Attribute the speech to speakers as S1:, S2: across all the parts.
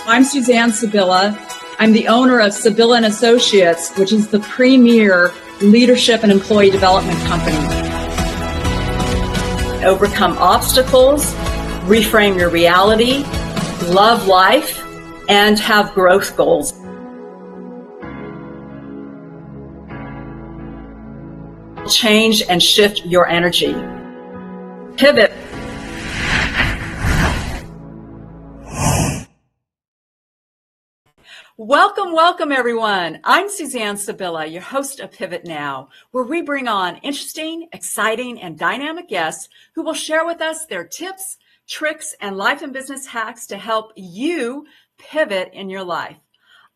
S1: I'm Suzanne Sybilla. I'm the owner of Sybilla and Associates, which is the premier leadership and employee development company. Overcome obstacles, reframe your reality, love life, and have growth goals. Change and shift your energy. Pivot. Welcome, everyone. I'm Suzanne Sybilla, your host of Pivot Now, where we bring on interesting, exciting, and dynamic guests who will share with us their tips, tricks, and life and business hacks to help you pivot in your life.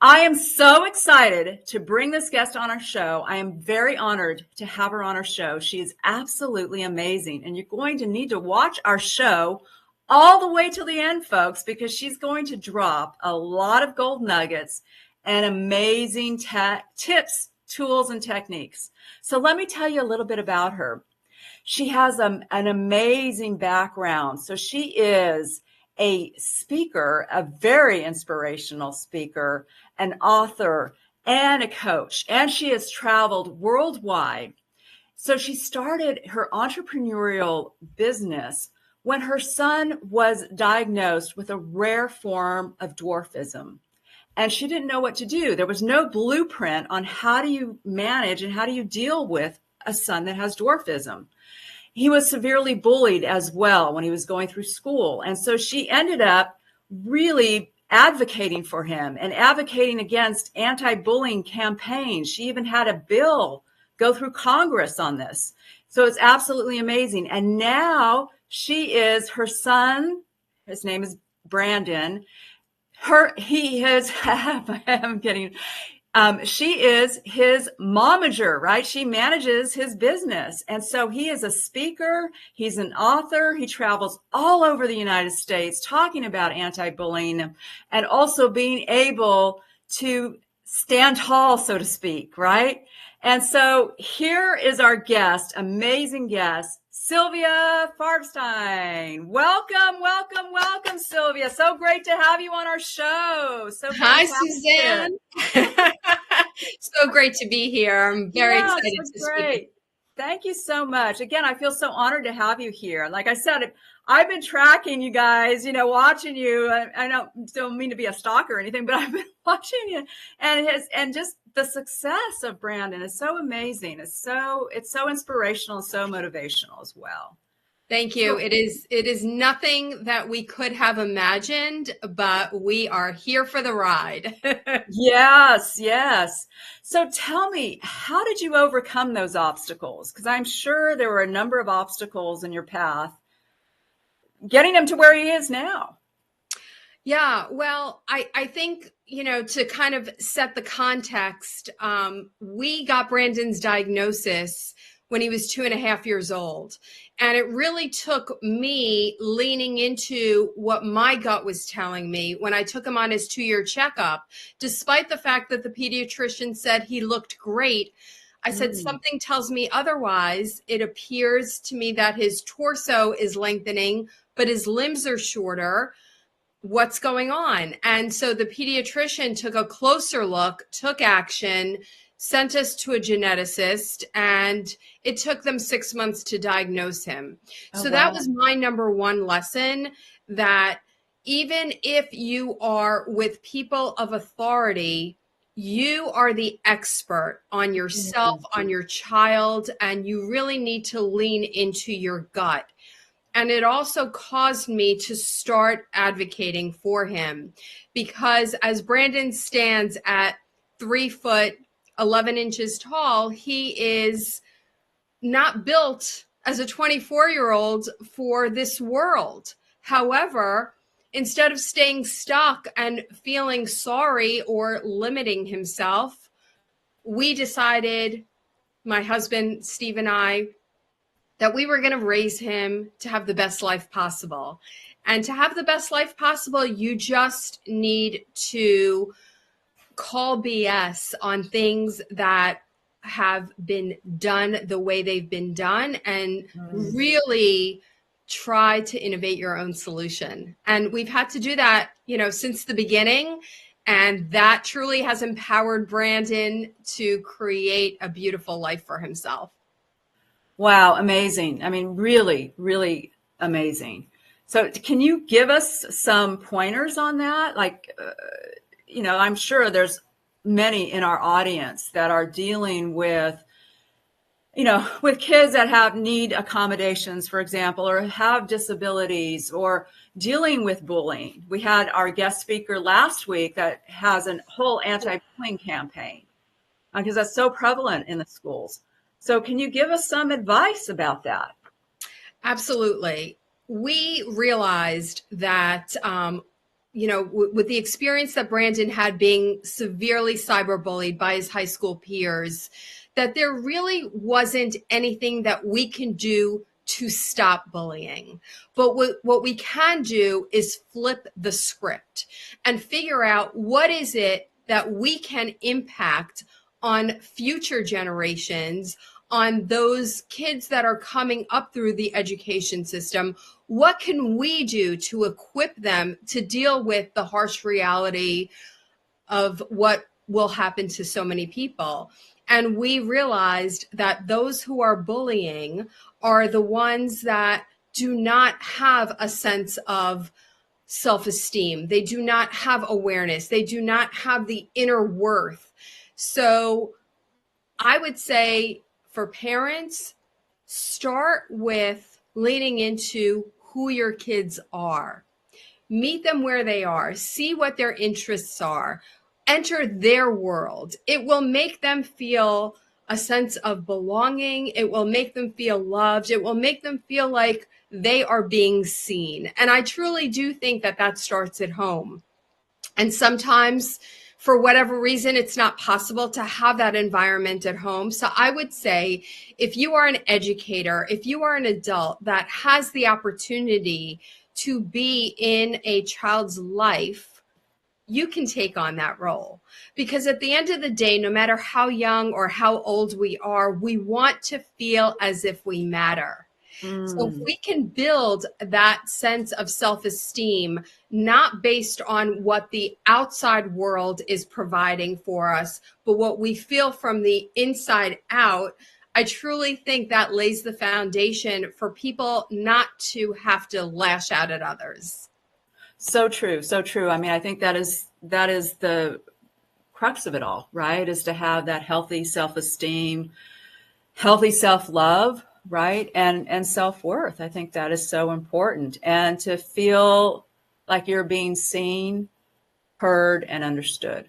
S1: I am so excited to bring this guest on our show. I am very honored to have her on our show. She is absolutely amazing, and you're going to need to watch our show all the way till the end, folks, because she's going to drop a lot of gold nuggets and amazing tips, tools, and techniques. So let me tell you a little bit about her. She has an amazing background. So she is a speaker, a very inspirational speaker, an author, and a coach. And she has traveled worldwide. So she started her entrepreneurial business when her son was diagnosed with a rare form of dwarfism, and she didn't know what to do. There was no blueprint on how do you manage and how do you deal with a son that has dwarfism. He was severely bullied as well when he was going through school. And so she ended up really advocating for him and advocating against anti-bullying campaigns. She even had a bill go through Congress on this. So it's absolutely amazing. And now her son, his name is Brandon. She is his momager, right? She manages his business. And so he is a speaker. He's an author. He travels all over the United States talking about anti-bullying and also being able to stand tall, so to speak, right? And so here is our guest, amazing guest, Sylvia Farbstein. Welcome, Sylvia. So great to have you on our show.
S2: Hi, Suzanne. So great to be here. I'm very excited to speak.
S1: Thank you so much. Again, I feel so honored to have you here. Like I said, I've been tracking you guys, watching you. I don't mean to be a stalker or anything, but I've been watching you, and just the success of Brandon is so amazing. It's so inspirational and so motivational as well.
S2: Thank you. It is nothing that we could have imagined, but we are here for the ride.
S1: Yes. So tell me, how did you overcome those obstacles? Because I'm sure there were a number of obstacles in your path, getting him to where he is now.
S2: Yeah, well, I think, to kind of set the context, we got Brandon's diagnosis when he was 2.5 years old. And it really took me leaning into what my gut was telling me when I took him on his 2-year checkup. Despite the fact that the pediatrician said he looked great, I said, something tells me otherwise. It appears to me that his torso is lengthening, but his limbs are shorter. What's going on? And so the pediatrician took a closer look, took action, sent us to a geneticist, and it took them 6 months to diagnose him. So that was my number one lesson, that even if you are with people of authority, you are the expert on yourself, on your child, and you really need to lean into your gut. And it also caused me to start advocating for him, because as Brandon stands at 3 foot 11 inches tall, he is not built as a 24-year-old for this world. However, instead of staying stuck and feeling sorry or limiting himself, we decided, my husband, Steve, and I, that we were going to raise him to have the best life possible. And to have the best life possible, you just need to call BS on things that have been done the way they've been done, and really try to innovate your own solution. And we've had to do that, since the beginning. And that truly has empowered Brandon to create a beautiful life for himself.
S1: Wow, amazing. I mean, really, really amazing. So can you give us some pointers on that? Like, I'm sure there's many in our audience that are dealing with, with kids that have need accommodations, for example, or have disabilities, or dealing with bullying. We had our guest speaker last week that has a whole anti-bullying campaign because that's so prevalent in the schools. So can you give us some advice about that?
S2: Absolutely. We realized that, with the experience that Brandon had being severely cyberbullied by his high school peers, that there really wasn't anything that we can do to stop bullying. But what we can do is flip the script and figure out what is it that we can impact on future generations, on those kids that are coming up through the education system. What can we do to equip them to deal with the harsh reality of what will happen to so many people? And we realized that those who are bullying are the ones that do not have a sense of self-esteem. They do not have awareness. They do not have the inner worth. So I would say, for parents, start with leaning into who your kids are. Meet them where they are. See what their interests are. Enter their world. It will make them feel a sense of belonging. It will make them feel loved. It will make them feel like they are being seen. And I truly do think that that starts at home. And sometimes, for whatever reason, it's not possible to have that environment at home. So I would say, if you are an educator, if you are an adult that has the opportunity to be in a child's life, you can take on that role. Because at the end of the day, no matter how young or how old we are, we want to feel as if we matter. So if we can build that sense of self-esteem, not based on what the outside world is providing for us, but what we feel from the inside out, I truly think that lays the foundation for people not to have to lash out at others.
S1: So true. So true. I mean, I think that is the crux of it all, right? Is to have that healthy self-esteem, healthy self-love, right? And self-worth. I think that is so important. And to feel like you're being seen, heard, and understood.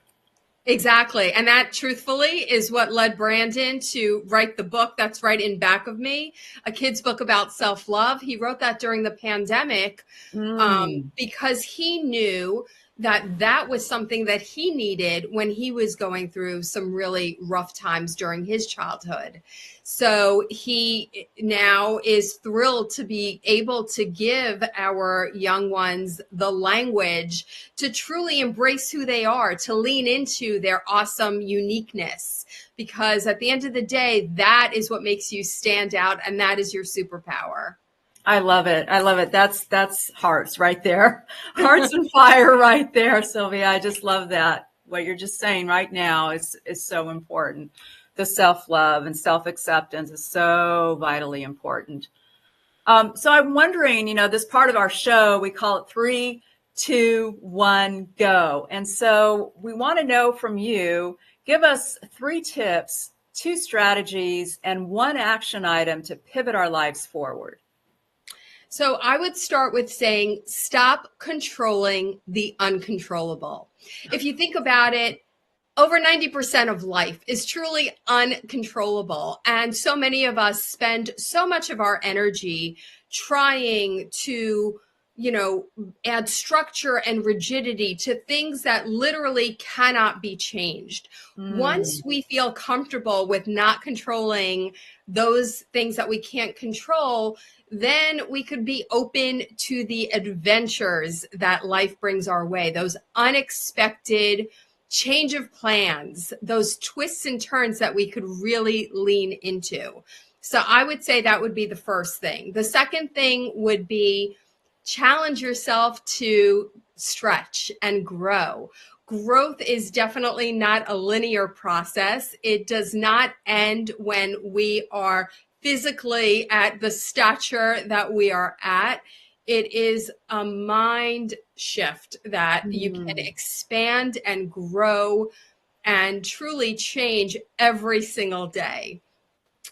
S2: Exactly. And that, truthfully, is what led Brandon to write the book that's right in back of me, a kid's book about self-love. He wrote that during the pandemic because he knew that that was something that he needed when he was going through some really rough times during his childhood. So he now is thrilled to be able to give our young ones the language to truly embrace who they are, to lean into their awesome uniqueness. Because at the end of the day, that is what makes you stand out, and that is your superpower.
S1: I love it. I love it. That's hearts right there. Hearts and fire right there, Sylvia. I just love that. What you're just saying right now is so important. The self-love and self-acceptance is so vitally important. So I'm wondering, this part of our show, we call it 3, 2, 1, go. And so we want to know from you, give us 3 tips, 2 strategies, and 1 action item to pivot our lives forward.
S2: So I would start with saying, stop controlling the uncontrollable. If you think about it, over 90% of life is truly uncontrollable. And so many of us spend so much of our energy trying to, add structure and rigidity to things that literally cannot be changed. Once we feel comfortable with not controlling those things that we can't control, then we could be open to the adventures that life brings our way, those unexpected change of plans, those twists and turns that we could really lean into. So I would say that would be the first thing. The second thing would be challenge yourself to stretch and grow. Growth is definitely not a linear process. It does not end when we are physically at the stature that we are at. It is a mind shift that you can expand and grow and truly change every single day.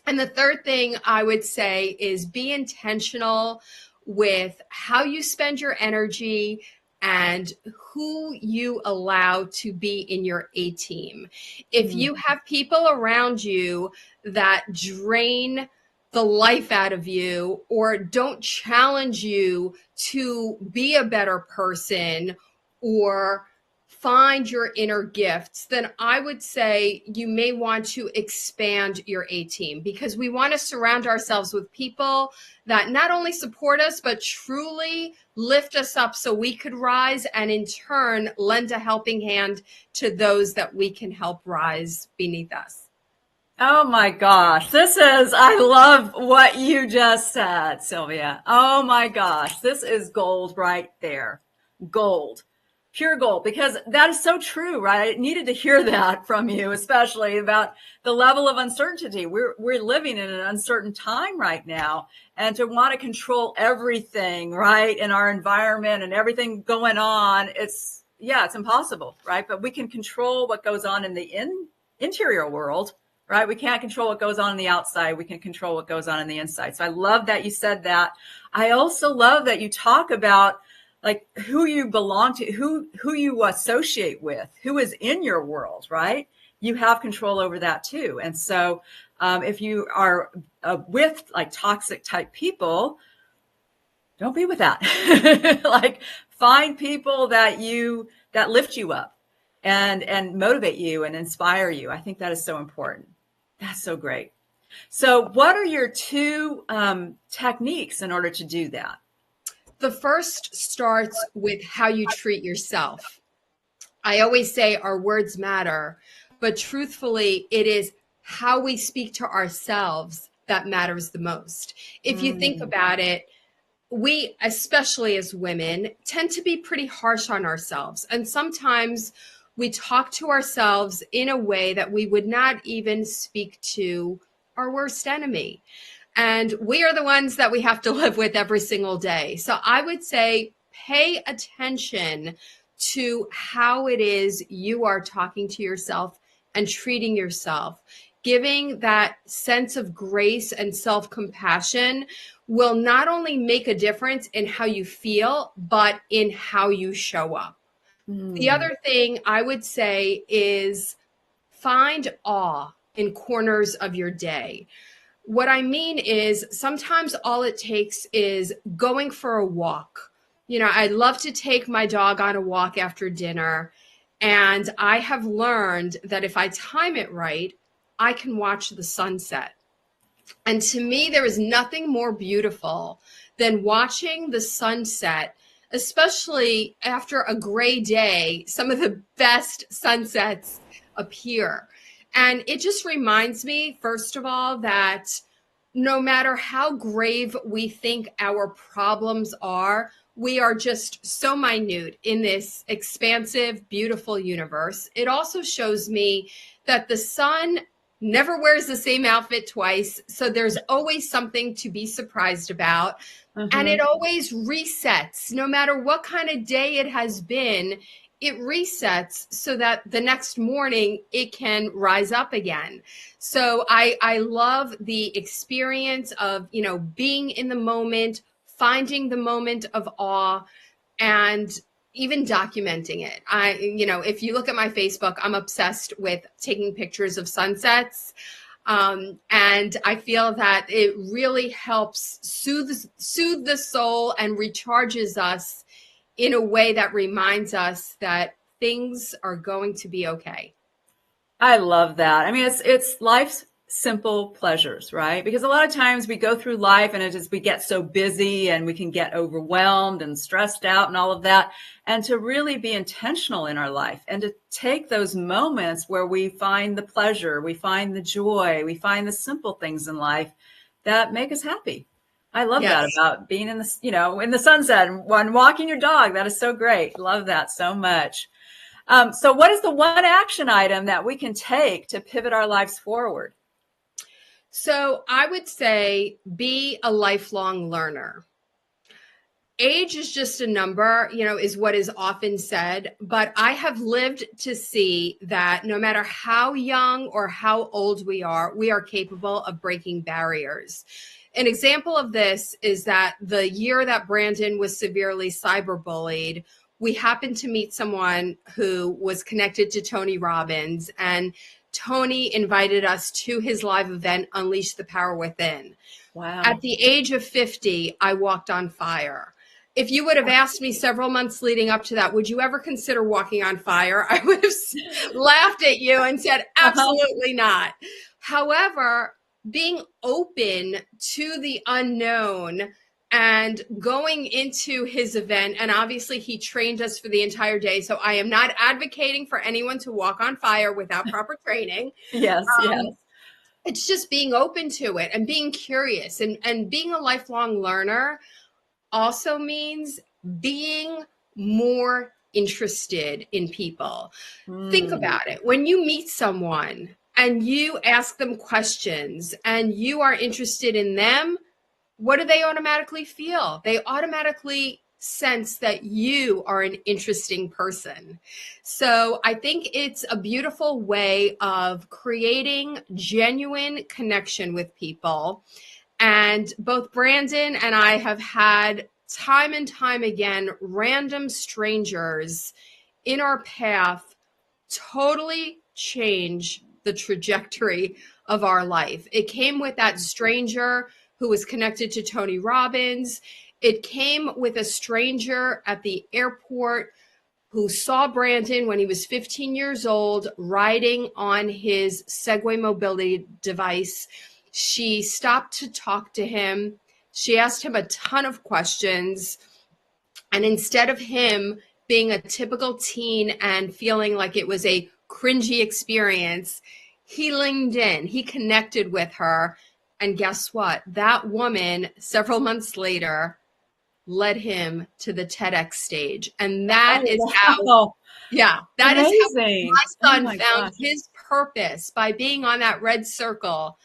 S2: And the third thing I would say is be intentional with how you spend your energy and who you allow to be in your A team. If you have people around you that drain the life out of you or don't challenge you to be a better person or find your inner gifts, then I would say you may want to expand your A team, because we want to surround ourselves with people that not only support us, but truly lift us up so we could rise, and in turn lend a helping hand to those that we can help rise beneath us.
S1: Oh my gosh. I love what you just said, Sylvia. Oh my gosh. This is gold right there. Gold. Pure gold, because that is so true, right? I needed to hear that from you, especially about the level of uncertainty. We're living in an uncertain time right now, and to want to control everything, right, in our environment and everything going on, it's impossible, right? But we can control what goes on in the interior world, right? We can't control what goes on the outside. We can control what goes on in the inside. So I love that you said that. I also love that you talk about like who you belong to, who you associate with, who is in your world, right? You have control over that too. And so if you are with like toxic type people, don't be with that. Like find people that lift you up and motivate you and inspire you. I think that is so important. That's so great. So what are your two techniques in order to do that?
S2: The first starts with how you treat yourself. I always say our words matter, but truthfully, it is how we speak to ourselves that matters the most. If you think about it, we, especially as women, tend to be pretty harsh on ourselves. And sometimes we talk to ourselves in a way that we would not even speak to our worst enemy. And we are the ones that we have to live with every single day. So I would say pay attention to how it is you are talking to yourself and treating yourself. Giving that sense of grace and self-compassion will not only make a difference in how you feel, but in how you show up. The other thing I would say is find awe in corners of your day. What I mean is sometimes all it takes is going for a walk. You know, I love to take my dog on a walk after dinner, and I have learned that if I time it right, I can watch the sunset. And to me, there is nothing more beautiful than watching the sunset, especially after a gray day. Some of the best sunsets appear. And it just reminds me, first of all, that no matter how grave we think our problems are, we are just so minute in this expansive, beautiful universe. It also shows me that the sun never wears the same outfit twice. So there's always something to be surprised about. And it always resets, no matter what kind of day it has been. It resets so that the next morning it can rise up again. So I love the experience of, you know, being in the moment, finding the moment of awe, and even documenting it. If you look at my Facebook, I'm obsessed with taking pictures of sunsets. And I feel that it really helps soothe the soul and recharges us in a way that reminds us that things are going to be okay.
S1: I love that. I mean, it's life's simple pleasures, right? Because a lot of times we go through life and we get so busy and we can get overwhelmed and stressed out and all of that. And to really be intentional in our life and to take those moments where we find the pleasure, we find the joy, we find the simple things in life, that make us happy. I love that
S2: Yes.
S1: about being in the, in the sunset and walking your dog. That is so great. Love that so much. So what is the one action item that we can take to pivot our lives forward?
S2: So I would say be a lifelong learner. Age is just a number, is what is often said. But I have lived to see that no matter how young or how old we are capable of breaking barriers. An example of this is that the year that Brandon was severely cyberbullied, we happened to meet someone who was connected to Tony Robbins, and Tony invited us to his live event, Unleash the Power Within.
S1: Wow.
S2: At the age of 50, I walked on fire. If you would have asked me several months leading up to that, would you ever consider walking on fire? I would have laughed at you and said, absolutely not. However, being open to the unknown and going into his event, and obviously he trained us for the entire day. So I am not advocating for anyone to walk on fire without proper training.
S1: Yes, yes.
S2: It's just being open to it and being curious, and being a lifelong learner also means being more interested in people. Think about it. When you meet someone and you ask them questions and you are interested in them, what do they automatically feel? They automatically sense that you are an interesting person. So I think it's a beautiful way of creating genuine connection with people. And both Brandon and I have had time and time again random strangers in our path totally change the trajectory of our life. It came with that stranger who was connected to Tony Robbins. It came with a stranger at the airport who saw Brandon when he was 15 years old riding on his Segway mobility device. She stopped to talk to him. She asked him a ton of questions. And instead of him being a typical teen and feeling like it was a cringy experience, he leaned in, he connected with her. And guess what? That woman, several months later, led him to the TEDx stage. And that is how, that is how
S1: Amazing.
S2: my
S1: Oh
S2: son
S1: my
S2: found
S1: gosh.
S2: his purpose by being on that red circle.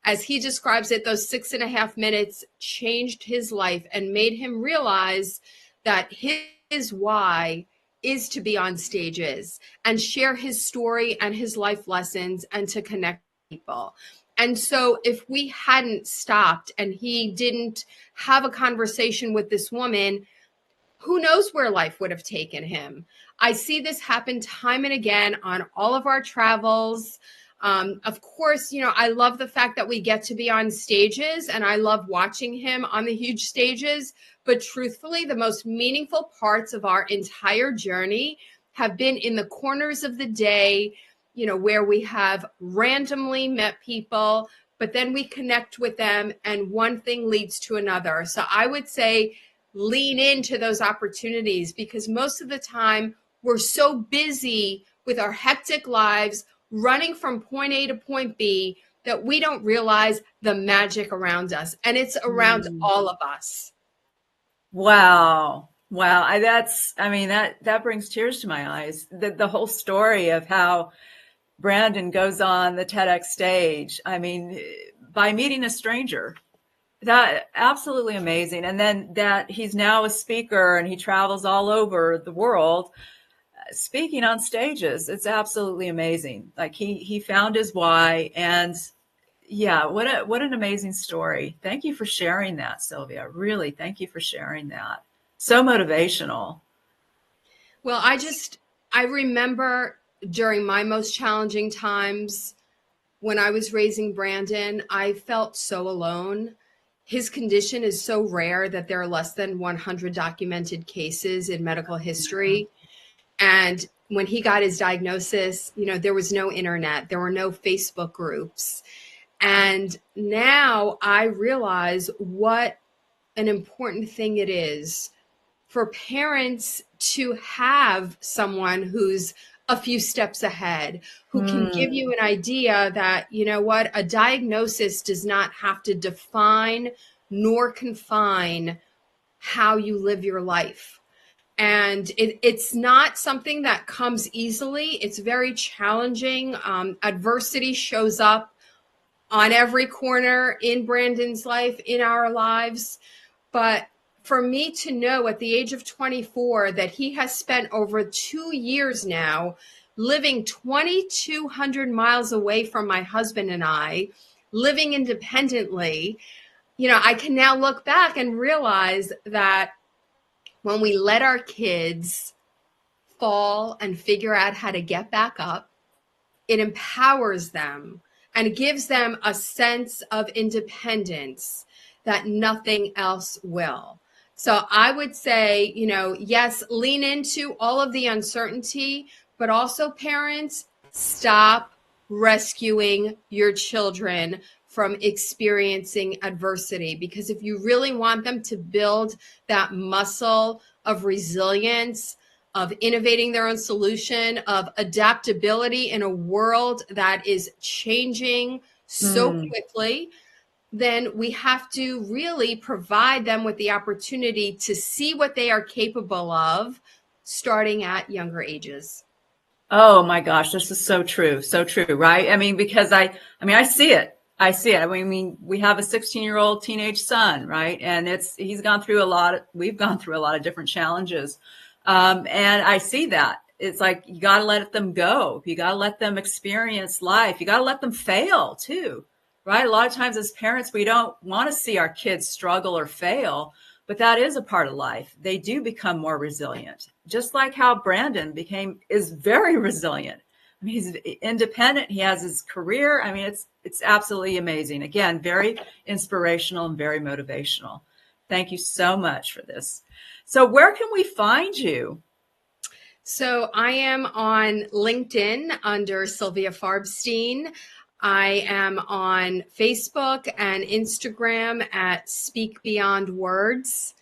S2: As he describes it, those 6.5 minutes changed his life and made him realize that his why is to be on stages and share his story and his life lessons and to connect people. And so if we hadn't stopped and he didn't have a conversation with this woman, who knows where life would have taken him? I see this happen time and again on all of our travels. Of course, I love the fact that we get to be on stages, and I love watching him on the huge stages. But truthfully, the most meaningful parts of our entire journey have been in the corners of the day, where we have randomly met people, but then we connect with them and one thing leads to another. So I would say lean into those opportunities, because most of the time we're so busy with our hectic lives, running from point A to point B, that we don't realize the magic around us. And it's around all of us.
S1: Wow. Wow. That brings tears to my eyes. The whole story of how Brandon goes on the TEDx stage. I mean, by meeting a stranger, that absolutely amazing. And then that he's now a speaker and he travels all over the world speaking on stages. It's absolutely amazing. Like he found his why, and yeah, what an amazing story. Thank you for sharing that, Sylvia. Really, thank you for sharing that. So motivational.
S2: Well, I remember during my most challenging times when I was raising Brandon, I felt so alone. His condition is so rare that there are less than 100 documented cases in medical history. And when he got his diagnosis, there was no internet, there were no Facebook groups. And now I realize what an important thing it is for parents to have someone who's a few steps ahead, who can give you an idea that, you know what, a diagnosis does not have to define nor confine how you live your life. And it's not something that comes easily. It's very challenging. Adversity shows up on every corner in Brandon's life, in our lives. But for me to know at the age of 24 that he has spent over 2 years now living 2,200 miles away from my husband and I, living independently, you know, I can now look back and realize that when we let our kids fall and figure out how to get back up, it empowers them and gives them a sense of independence that nothing else will. So I would say, you know, yes, lean into all of the uncertainty, but also parents, stop rescuing your children from experiencing adversity. Because if you really want them to build that muscle of resilience, of innovating their own solution, of adaptability in a world that is changing so quickly, then we have to really provide them with the opportunity to see what they are capable of starting at younger ages.
S1: Oh my gosh, this is so true. So true, right? I mean, because I see it. I see it. I mean, we have a 16-year-old teenage son, right? And we've gone through a lot of different challenges. And I see that. It's like, you got to let them go. You got to let them experience life. You got to let them fail too, right? A lot of times as parents, we don't want to see our kids struggle or fail, but that is a part of life. They do become more resilient, just like how Brandon is very resilient. I mean, he's independent. He has his career. I mean, it's absolutely amazing. Again, very inspirational and very motivational. Thank you so much for this. So where can we find you?
S2: So I am on LinkedIn under Sylvia Farbstein. I am on Facebook and Instagram at Speak Beyond Words.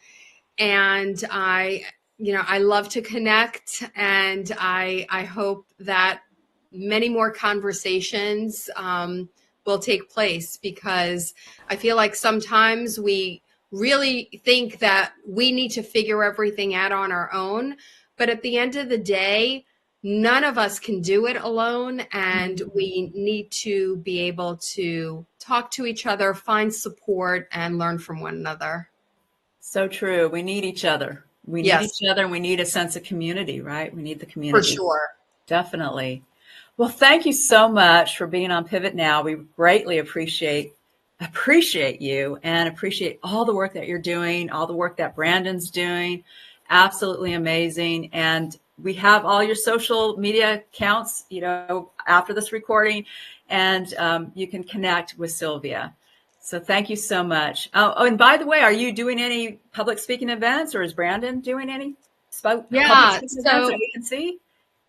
S2: And I love to connect, and I hope that many more conversations will take place, because I feel like sometimes we really think that we need to figure everything out on our own. But at the end of the day, none of us can do it alone. And we need to be able to talk to each other, find support, and learn from one another.
S1: So true. We need each other. We need
S2: Yes,
S1: each other, and we need a sense of community, right? We need the
S2: for
S1: community.
S2: sure.
S1: Definitely. Well, thank you so much for being on Pivot Now. We greatly appreciate you and appreciate all the work that you're doing, all the work that Brandon's doing. Absolutely amazing. And we have all your social media accounts, after this recording, and you can connect with Sylvia. So thank you so much. Oh, and by the way, are you doing any public speaking events, or is Brandon doing any public speaking events that we can see?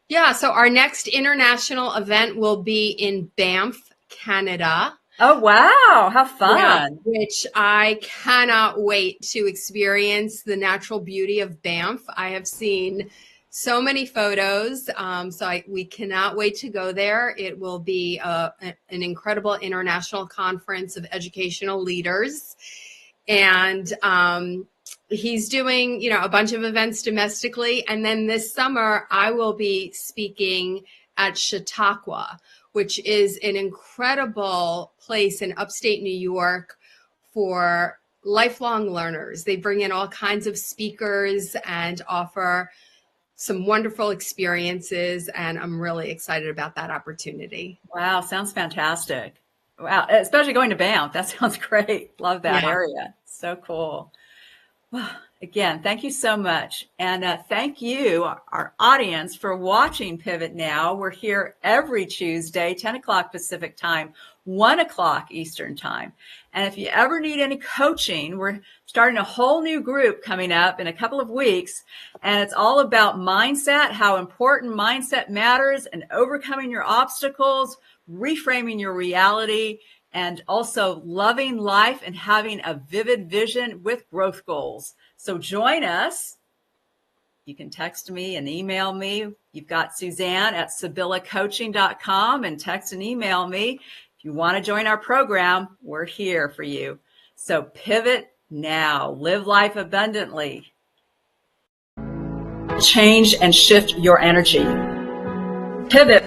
S2: Yeah, so our next international event will be in Banff, Canada.
S1: Oh, wow. How fun.
S2: Yeah, which I cannot wait to experience the natural beauty of Banff. I have seen so many photos, we cannot wait to go there. It will be an incredible international conference of educational leaders. And he's doing, a bunch of events domestically. And then this summer, I will be speaking at Chautauqua, which is an incredible place in upstate New York for lifelong learners. They bring in all kinds of speakers and offer some wonderful experiences. And I'm really excited about that opportunity.
S1: Wow, sounds fantastic. Wow, especially going to Banff. That sounds great. Love that area. So cool. Well, again, thank you so much. And thank you, our audience, for watching Pivot Now. We're here every Tuesday, 10 o'clock Pacific time, 1 o'clock Eastern time. And if you ever need any coaching, we're starting a whole new group coming up in a couple of weeks. And it's all about mindset, how important mindset matters, and overcoming your obstacles, reframing your reality, and also loving life and having a vivid vision with growth goals. So join us. You can text me and email me. You've got Suzanne at SybillaCoaching.com, and text and email me. If you want to join our program, we're here for you. So pivot now. Live life abundantly. Change and shift your energy. Pivot